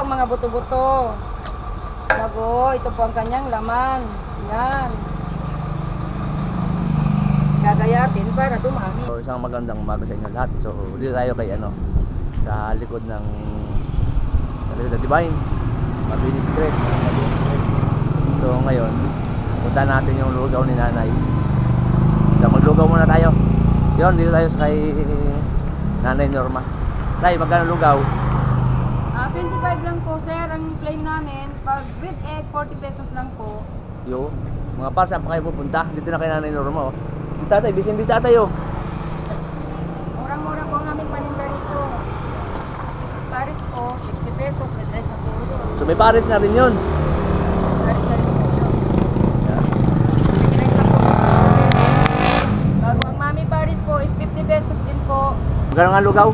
ang mga buto-buto. Bago, ito po ang kanyang laman. Yan. Gagayatin para dumami. So, isang magandang umaga sa inyo lahat. So, dito tayo kay sa likod ng Divine, Mabini Street. So, ngayon, punta natin yung lugaw ni nanay. So, maglugaw muna tayo. Yun, dito tayo kay Nanay Norma. Tay, magkano lugaw? 25 lang po, sir. Ang plain namin, pag with egg, 40 pesos lang po. Yo, mga pa, saan pa kayo pupunta? Dito na kay Nanay Norma, oh. Di tatay, bisin-bis tayo. Murang-mura po ang aming paninda rito. Paris po, 60 pesos, may dress na po doon. So, may pares na rin yun. Paris na rin po yun. Yeah. May dress na po. Bago ang mami Paris po is 50 pesos din po. Magkano nga lugaw?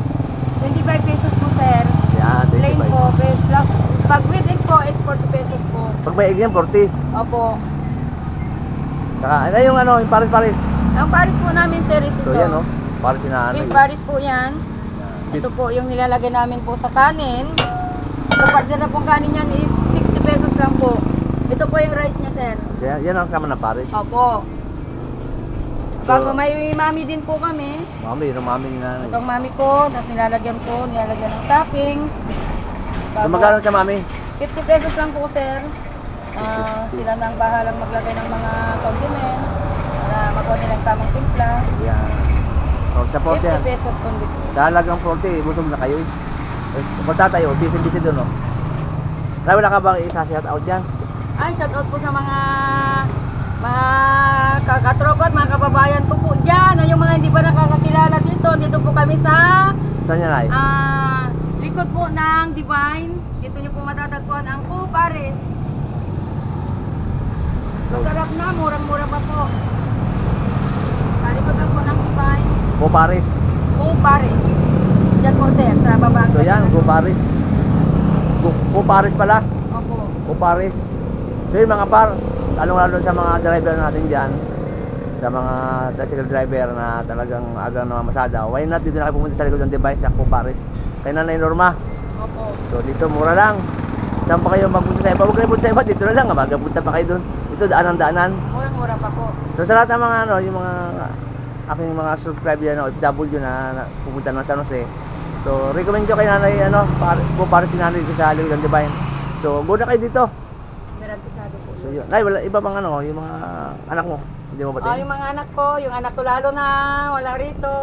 25 pesos po, sir. Yan, Plain 25. po, plus pag with egg po is 40 pesos po. Pag may egg yan, 40. Opo. Saka, yung pares-pares. Ang Paris po namin, sir, is ito. So, yan, oh. Pares si nanay. With Paris po yan. Yan. Ito po yung nilalagay namin po sa kanin. Ito partner na pong kanin yan is 60 pesos lang po. Ito po yung rice niya, sir. So, yan ang sama ng pares. Opo. So, Bago may mami din po kami. Mami, yung mami ni nanay. Itong mami ko, tapos nilalagyan ng toppings. So, magkano siya, mami? 50 pesos lang po, sir. Sila na ang bahalang maglagay ng mga condiment para makuha nilang tamang timpla. Yan. So, sa 40 yan. 50 pesos only po. Sa halagang 40, busog na kayo eh. Punta tayo, busy doon, oh. Kaya wala ka bang isa-shout out dyan? Ay, shout out po sa mga katropa at mga kababayan ko po dyan. Yung mga hindi pa nakakakilala dito, dito po kami sa Saan yan ay? likod po ng Divine. Dito nyo po matatagpuan ang Po Paris. Masarap na, murang-mura pa po. Sa likod po ng Divine. Go Paris. Po Paris. Diyan po, sir, sa baba. So yan, Go Paris. Go Paris pala. Opo. Go Paris. So yun mga par, lalo sa mga driver natin dyan, sa mga tricycle driver na talagang agang namamasada, why not dito na kayo pumunta sa likod ng Divine sa Go Paris kay Nanay Norma. Opo. So dito mura lang. Saan pa kayo magpunta sa iba? Huwag kayo punta sa iba, dito na lang, magapunta pa kayo doon. Ito daanan. Murang-mura pa po. So sa lahat ng mga yung mga aking mga subscriber na OFW na pupunta ng San Jose. So recommend ko kay Nanay para si Nanay dito sa likod ng Divine. So go na kayo dito. Garantisado po. So yun. Nay, wala iba bang yung mga anak mo? Hindi mo ba Yung mga anak ko, yung anak ko lalo na wala rito.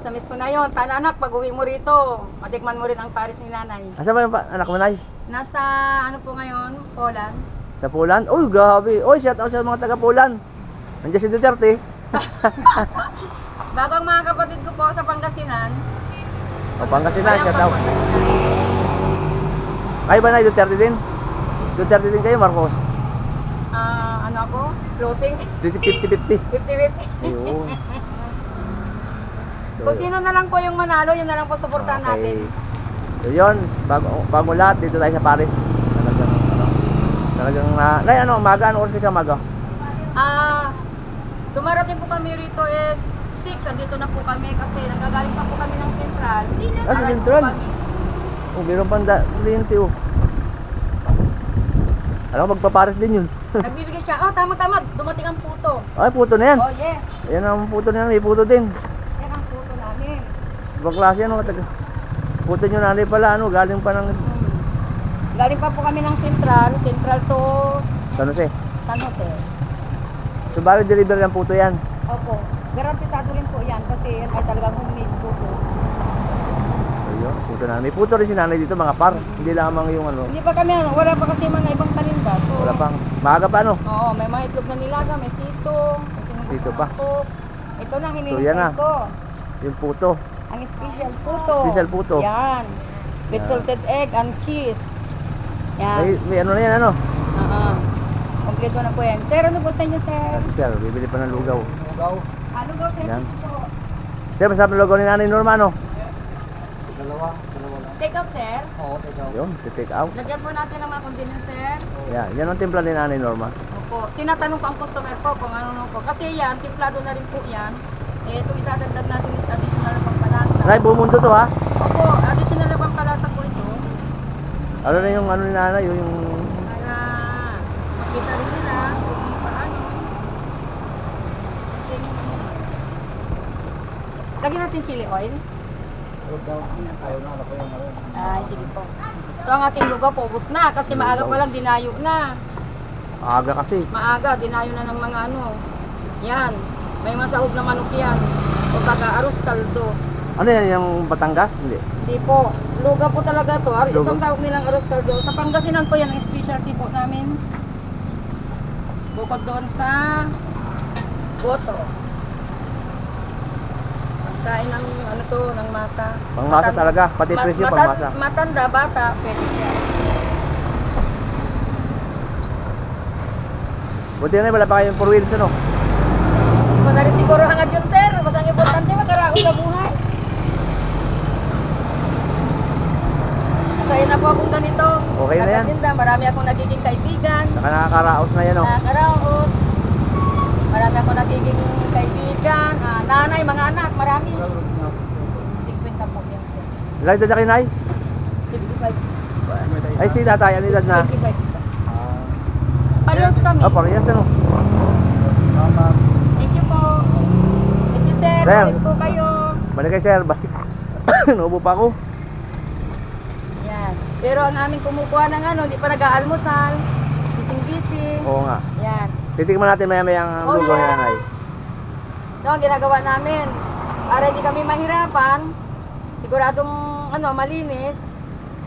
Isa-miss ko na yon. Sana anak, pag uwi mo rito, matikman mo rin ang Paris ni nanay. Asa ba yung anak mo, Nay? Nasa ano po ngayon, Poland. Sa Poland? Uy, gabi. Uy, shout out sa mga taga Poland. Nandiyan si Duterte. Bago ang mga kapatid ko po sa Pangasinan. O, Pangasinan, shout out. Pangasinan. Kayo ba, Nay, Duterte din? Duterte din kayo, Marcos? Ano ako? Floating? 50-50. 50-50. Ayun. Kung sino na lang po yung manalo, yun na lang po suportahan natin. So yun, bago lahat, dito tayo sa Paris. Talagang Nay, umaga? Ano oras kayo sa umaga? Dumarating po kami rito is 6, andito na po kami kasi nagagaling pa po kami ng Central. Sa Central? Meron pang kliyente, oh. Alam ko, magpapares din yun. Nagbibigay siya, tama-tama, dumating ang puto. Ay, puto na yan. Oh, yes. Ayan ang puto na yan, may puto din. Yan ang puto namin. Ibang klase yan, puto nyo nanay pala, galing pa ng Galing pa po kami ng Central to San Jose. San Jose. So, bali deliver ng puto yan. Opo. Garantisado rin po yan kasi yan ay talagang homemade puto. Ayun, puto na. May puto rin si nanay dito, mga par. Hindi lamang yung Hindi pa kami, wala pa kasi mga ibang paninda. So, wala pang. Maaga pa, Oo, may mga itlog na nilaga, may sito. Sito pa. Ito na So, yan hinihintay na. ko. Yung puto. Ang special puto. Special puto. Yan. With Yan. salted egg and cheese. Yan. May ano na yan, Kompleto na po yan. Sir, ano po sa inyo, sir? Sir, bibili pa ng lugaw. Lugaw, sir. Yan. Sir, masarap na lugaw ni Nanay Norma, Dalawa lang. Take out, sir. Oo, ikaw. Yun, take out. Lagyan po natin ng mga condiments, sir. Yan ang timpla ni Nanay Norma. Opo. Tinatanong po ang customer po kung ano po. Kasi yan, timplado na rin po yan. Itong idadagdag natin is additional na pampalasa. Nay, buong mundo to, ha? Opo, additional na pampalasa po ito. Ano na yung ano ni nanay, yung... Para makita rin nila kung paano. Lagyan natin chili oil. Ayaw na, ako yung maroon. Ay, sige po. Ito ang ating lugaw po. Ubus na kasi maaga pa lang dinayo na. Aga kasi. Maaga, dinayo na ng mga ano. Yan. May masahog na manok yan. O taga-aros kaldo. Ano yan, yung Batangas? Hindi. Hindi po. Lugaw po talaga to. Lugaw. Itong tawag nilang aros kaldo. Sa Pangasinan po yan ang specialty po namin. Bukod doon sa boto. Kain ng ano to, ng masa. Pangmasa talaga, pati presyo pangmasa. Matanda, bata, pwede siya. Buti na wala pa kayong 4 wheels ano? Hindi ko na rin siguro hangad yun, sir. Basta ang importante, makaraos sa buhay. Masaya na po akong ganito. Okay na yan. Nagatinda, marami akong nagiging kaibigan. Saka nakakaraos na yan oh. Nakakaraos. Marami akong nagiging kaibigan. Nanay, mga anak, marami. 50 po yan, sir. Ilang edad na kayo, Nay? 55. Ay si tatay, ano edad na? 55 sir. Parehas kami. Ah, parehas ano? Thank you po. Thank you, sir. Sir. Balik po kayo. Balik kayo sir, balik. Naubo pa ako. Yan. Pero ang aming kumukuha ng ano, di pa nag-aalmusal. Gising-gising. Oo nga. Yan. Titikman natin maya-maya ang Oh, lugaw ni yeah. nanay. Ito ang ginagawa namin. Para hindi kami mahirapan, siguradong ano, malinis,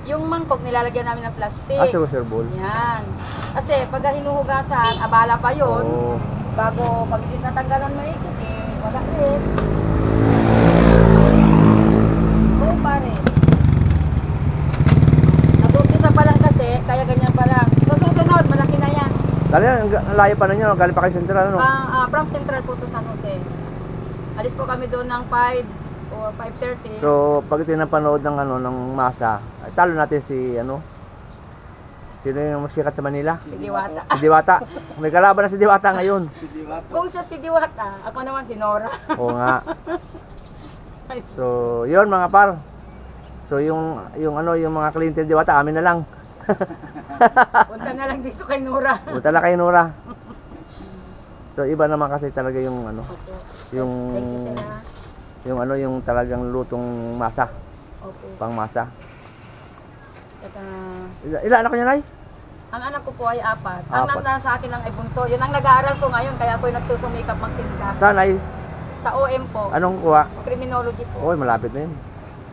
yung mangkok nilalagyan namin ng plastic. Ah, sir bowl. Yan. Kasi pag hinuhugasan, abala pa yun. Oo. Bago pag hindi natanggalan mo wala rin. Go pare. Nag-umpisa pa lang kasi, kaya ganyan pa lang. Sa susunod, malaki na yan. Dali ang layo pa ninyo, galing pa kayo sentral ano? From Central po to San Jose. Alis po kami doon ng 5 or 5:30. So, pag tinapanood ng ano ng masa, ay, talo natin si ano? Sino yung sikat sa Manila? Si Diwata. Si Diwata. May kalaban na si Diwata ngayon. Kung siya si Diwata, ako naman si Nora. Oo nga. So, 'yon mga par. So, yung ano, yung mga kliyente ni Diwata, amin na lang. Punta na lang dito kay Nora. Punta na kay Nora. So, iba naman kasi talaga yung ano, Opo. yung Thank you, sir. yung ano, yung talagang lutong masa, Opo. pang masa. At, Ilan anak niya, Nay? ang anak ko po ay 4. Ang 4. nasa akin lang ay bunso. Yun ang nag-aaral ko ngayon, kaya ako'y nagsusumikap magtinda. Saan ay? Sa OM po. Anong kuha? Criminology po. Oy, malapit na yun.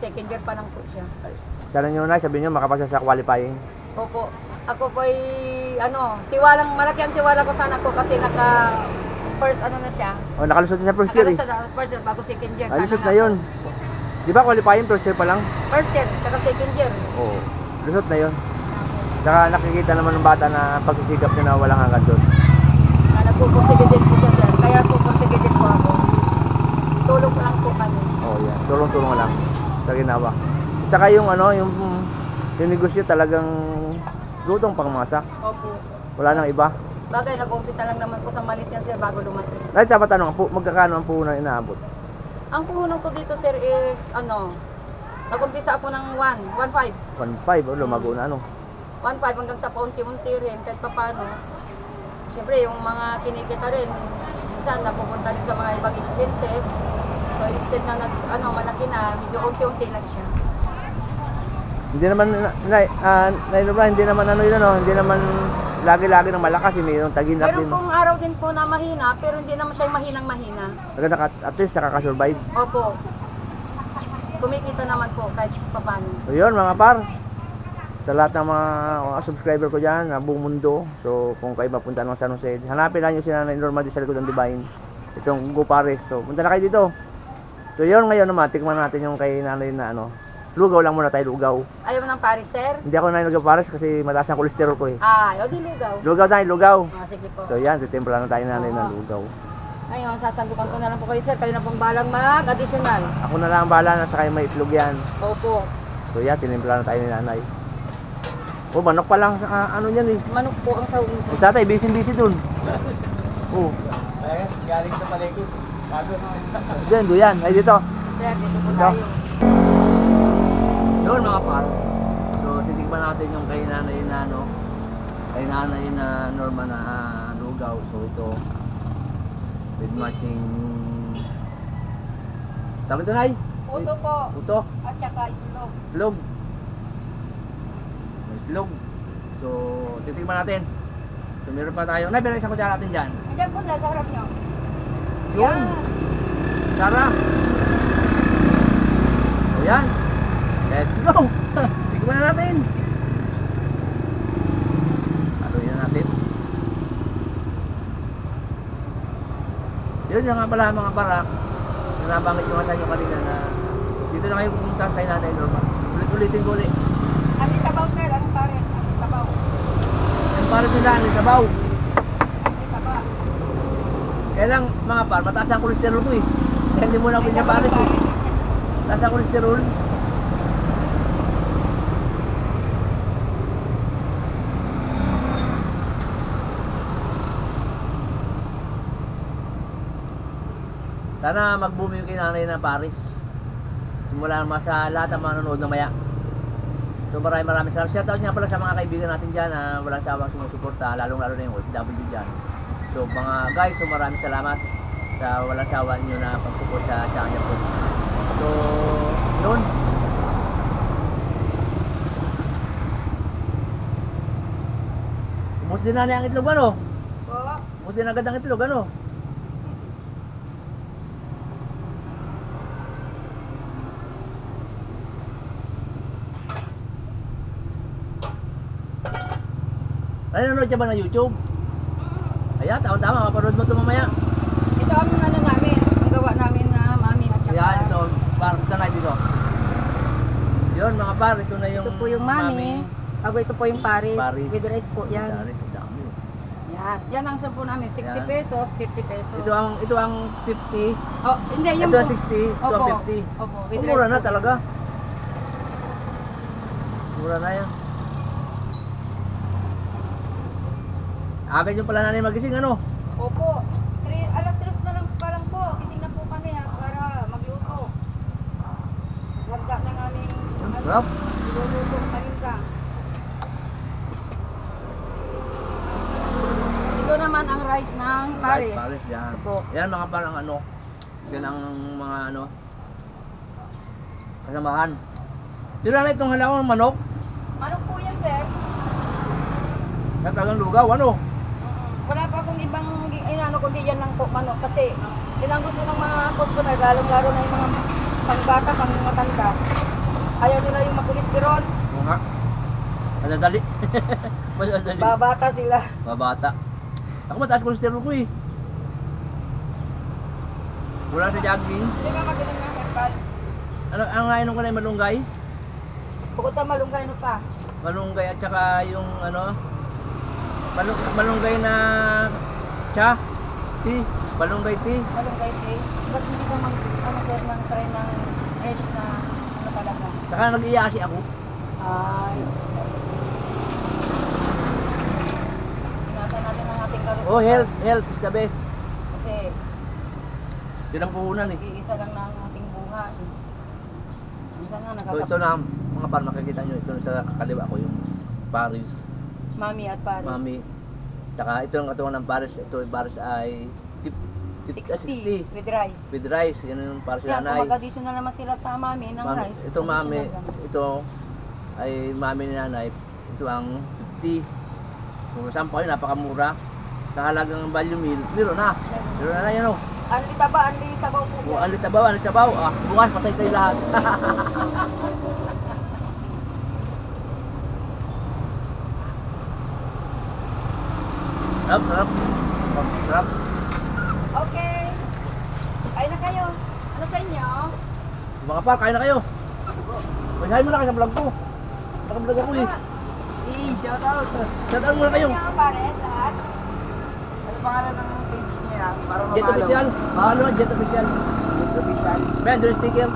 Second year pa lang po siya. Sana nyo, Nay, sabihin nyo, makapasa sa qualifying. Opo. Ako po ay, malaki ang tiwala ko sa anak ko kasi first ano na siya. O, nakalusot na sa first year eh. First year, bago second year. Ay, lusot Sana na nga yun. po. Di ba qualifying first year pa lang? First year, saka second year. Oo. Lusot na yun. Saka nakikita naman ng bata na pagsisikap niya na walang hanggan doon. Nagpupursige din po siya, sir. Kaya pupursige din po ako. Tulong po lang po kami. Oo, yan. Tulong-tulong lang sa ginawa. At saka yung ano, yung negosyo talagang lutong pangmasa. Opo. Wala nang iba. Bagay, nag-umpisa lang naman po sa malit yan, sir, bago dumating. Ay, dapat tanong, magkakano ang puhunan inaabot? Ang puhunan ko dito, sir, is, nag-umpisa po ng 1.5. 1.5, lumago na ano. 1.5 hanggang sa paunti-unti rin, kahit pa paano. Siyempre, yung mga kinikita rin, minsan napupunta rin sa mga ibang expenses. So, instead na malaki na, medyo unti-unti lang siya. Hindi naman, hindi naman ano yun, no? Hindi naman lagi-lagi ng malakas, mayroong taginap Meron din. pong araw din po na mahina, pero hindi naman siya mahinang-mahina. At least nakakasurvive. Opo. Kumikita naman po kahit paano. So yun mga par, sa lahat ng mga subscriber ko dyan, na buong mundo. So kung kayo mapunta ng San Jose, hanapin lang nyo si Nanay Norma sa likod ng Divine. Itong Gupares. So punta na kayo dito. So yun, ngayon naman, tikman natin yung kay Nanay na lugaw lang muna tayo, lugaw. Ayaw mo ng Paris, sir? Hindi ako Nanay Gupares kasi mataas ang kolesterol ko eh. Ayaw di lugaw. Lugaw tayo, lugaw. Sige po. So yan, titimpla na tayo Nanay ng lugaw. Ngayon, sasandukan ko na lang po kayo, sir. Kayo na pong balang mag-additional. Ako na lang ang bahala na sa kayo may itlog yan. Opo. So yan, tinimpla na tayo ni Nanay. Oh, manok pa lang sa ano yan eh. Manok po ang sahog Si nito. tatay, busy dun. Oh, Ayan, galing sa palengke. Bago na. dyan, duyan. Ay, dito. Sir, dito po Ito. tayo. Yun mga par. So, titikman natin yung kay nanay na ano, kay nanay na Norma na lugaw. So ito, with matching, tawag ito Nay? Puto po. Puto, At saka itlog. itlog. May itlog. So, titikman natin. So meron pa tayo. Nay, pero isang kutsara natin dyan. Andiyan po na, sa harap nyo. Yun. Tara. Ayan. Let's go. Tikman na natin. Haluin na natin. Yun nga pala mga parak. Nabanggit ko nga sa inyo kanina na dito na kayo pumunta kay Nanay Norma. Ulit-ulitin ko ulit. Ati sabaw sir, anong pares? Ati sabaw. Yung pares nila, ano sabaw. Ati sabaw. Kaya lang mga par, mataas ang kolesterol ko eh. Kaya hindi mo na ako niya pares eh. Mataas ang kolesterol. Sana mag-boom yung kay Nanay na Paris. Simula naman sa lahat ng mga nanonood na maya. So maraming salamat. Shoutout nga pala sa mga kaibigan natin dyan na walang sawang sumusuporta, lalong lalo na yung OFW dyan. So mga guys, so maraming salamat sa walang sawa ninyo na pag-support sa channel ko. So, yun. Ubus din na ang itlog ano? Po. Ubus din agad ang itlog ano? Ay, nanonood ka ba ng YouTube? Ayan, tama-tama, mapanood mo ito mamaya. Ito ang ano namin, ang gawa namin na mami at saka. Ayan, ito, parang ito na dito. Yun mga par, ito na yung Ito po yung mami. Ako ito po yung Paris. Paris. With rice po yan. Paris, ang dami. Yan. Yan ang sampo namin. 60 Yan. pesos, 50 pesos. Ito ang 50, Oh, hindi, yung ito ang 60, ito ang Opo. 50. Opo, with Oh, mura rice na po. talaga. Mura na yan. Agad yung pala nanay magising, ano? Opo. Alas 3 na lang pa lang po. Gising na po kami para magluto. Lagda ng aming Sarap. iluluto kanin ka. Ito naman ang rice ng Paris. Paris, yan. Opo. Yan mga parang ano, yan ang mga ano, kasamahan. Yun na itong halawang manok, Ano po yan, sir? yan talagang lugaw, ano? Wala pa akong ibang inano kundi yan lang po manok kasi yun ang gusto ng mga customer, lalong-laro na yung mga pangbata, pang matanda. Ayaw nila yung makolesterol, Oo nga. Madadali. Madadali. babata sila. Babata. Ako mataas kolesterol ko eh. Wala sa jogging. Hindi ba magaling na herbal? Ang nainom ko na yung malunggay. Bukod na malunggay ano pa? Malunggay at saka yung ano, malunggay na cha, tea, malunggay tea. Malunggay tea. Ba't hindi ka ano sir ng try ng fresh na ano talaga? Saka nag-iasi ako. Ay. Ingatan natin ang ating kalusugan. Oh, health is the best. Kasi Yun ang puhunan eh. iisa lang na ang ating buhay. Minsan nga So ito na mga par, makikita nyo, ito sa kakaliwa ko yung Paris, Mami at Paris. Mami. Tsaka ito yung katungan ng Paris, ito yung Paris ay 60 with rice. with rice, yan yung Paris Yan, nanay. kung mag-additional naman sila sa mami ng Mami, rice. ito mami, additional lang. ito ay mami ni nanay, ito ang 50. So saan pa yun, napakamura. Sa halagang value meal, meron na yan o. Anli taba, anli sabaw po. O, alit na ba, alit sabaw, bukas patay sa'yo lahat. Sarap. Sarap. Okay. Kain na kayo. Ano sa inyo? Mga par, kain na kayo. Masahin mo na kayo sa vlog ko. Naka-vlog ako eh. Shoutout! Shoutout muna kayo. Ano Pares at Ano pangalan ng page niya? Para Jet mapalo. official. Ano, Jet official. Jet official. Ben, doon sticker.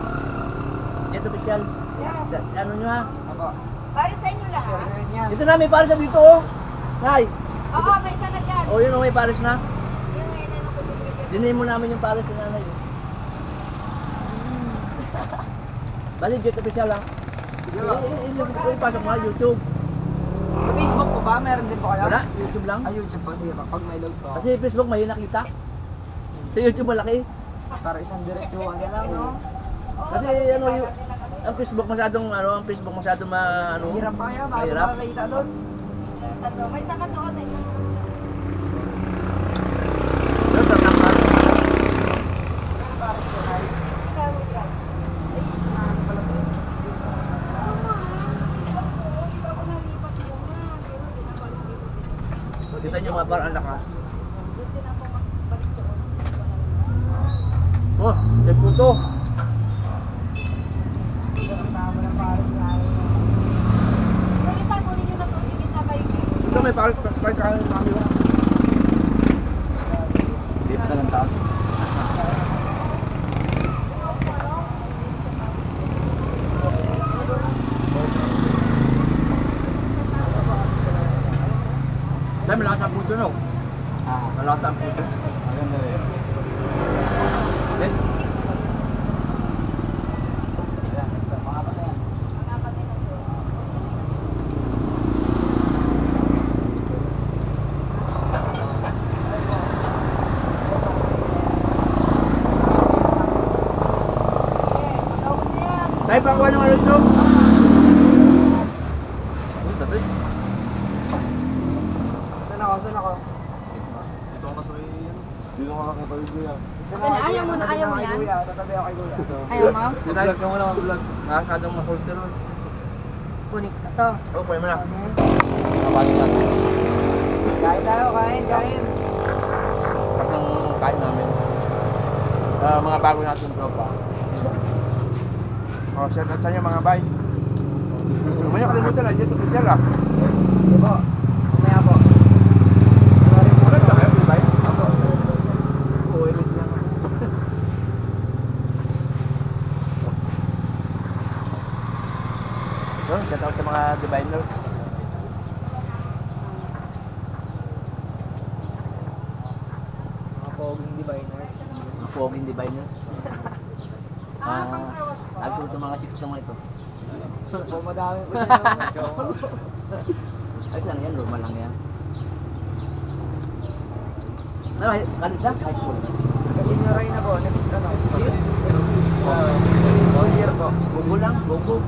Jet official. yeah. Ano nyo ha? Ako. Pares sa inyo lahat. Share niya. Ito na, may pares na dito oh. Nay. Oo, may isa na dyan. Oh, yun oh, may pares na. Yung inano ko dito. Dinin mo namin yung pares ni nanay. Bali, Jet official ha. Ipasok mo YouTube. Sa Facebook po ba? Meron din po kayo? Wala, YouTube lang. Ay, YouTube po. Sige, pag may load po. Kasi Facebook mahina kita. Sa YouTube malaki. Para isang diretsuhan na lang, no? Kasi ano yung ang Facebook masyadong ano. Hirap pa kaya, baka Mahirap. makakita doon. May isa ka doon, may isa. Pero sa tangkal. Kita nyo mga parang lakas. Oh, nagputo. Yung isa ko ninyo na to, yung isa kay Ito may parang kami ba? Hindi pa lang tao. Dahil malakas ang puto, no? Malakas ang puto. Maganda rin. Yes. Tayo pa kuha ng ano ito? Saan ako? Saan ako? Dito ako nasa may Dito ako nakakita yung kuya. Ayaw mo na, ayaw mo yan? Kuya, tatabi ako kay kuya. Ayaw mo? Vlog ka muna, vlog. Nakasadong makulterol. Kunik na to. Oo, pwede mo na. Nakapagin natin. Kain tayo, kain, kain. At ang kain namin. Mga bago natin tropa. Oh, shout out sa inyo mga bay. Huwag niyo kalimutan na, dito official ah. Sige po. Mamaya po. Wala ba kayo, bay? Ako. Oo, elite lang. So, shout out sa mga diviners. Mga poging diviners. Mga poging diviners. Agto itong mga chicks naman ito. Po, madami po siya. Ayos lang yan, normal lang yan. Ano, kanisa? High school. Kasi nyoray na po, next ano? Year? All year po. Bugo lang, bugo.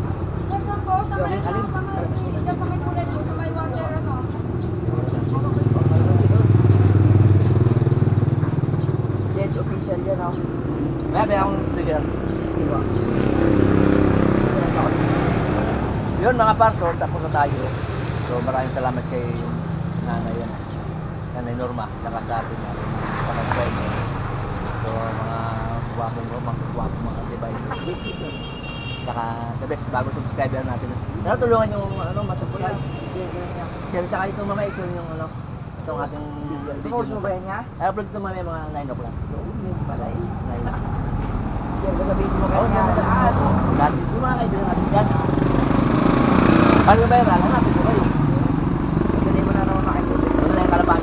Diyan ka po, sa may, Alin? diyan sa may kulay mo, sa may water, ano? Dead official yan, oh. May akong sticker. Diba? Yun mga parto, tapos na tayo. So maraming salamat kay nanay yan. Nanay Norma, saka sa atin na pag-drive. So mga buwakin mo, mga divine. Saka the best bago subscriber natin. Pero tulungan yung ano, masubscribe. Share saka itong mga i-share yung ano, itong ating video. Post mo ba yan niya? I-upload ito mamaya mga 9 o'clock. Palay, 9. Share ko sa Facebook Oo, niya. Lahat. dati, yung mga kaibigan natin dyan. Paano ba yung rala? Hanapin ko kayo. Dali mo na naman makikita. Ano na yung kalaban?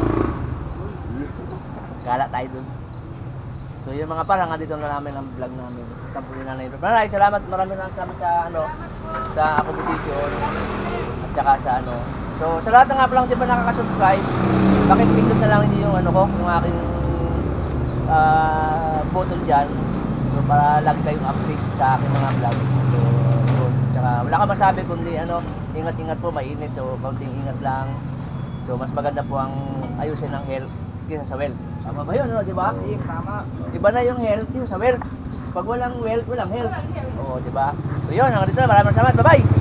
Gala tayo dun. So yung mga parang dito na namin ang vlog namin. Tampulin na ito. Maraming salamat sa ano, sa accommodation at saka sa ano. So sa lahat ng nga palang di ba nakaka-subscribe, bakit pindot na lang niyo yung ano ko, yung aking button dyan. So para lagi kayong update sa aking mga vlog. So yun. Tsaka wala ka masabi kundi ano, ingat-ingat po, mainit. So kaunting ingat lang. So mas maganda po ang ayusin ng health kaysa sa wealth. Tama ba yun, no? Di ba? Sige, tama. Iba na yung health kaysa sa wealth. Pag walang wealth, walang health. Oo, di ba? So yun, hanggang dito na. Maraming salamat. Bye-bye!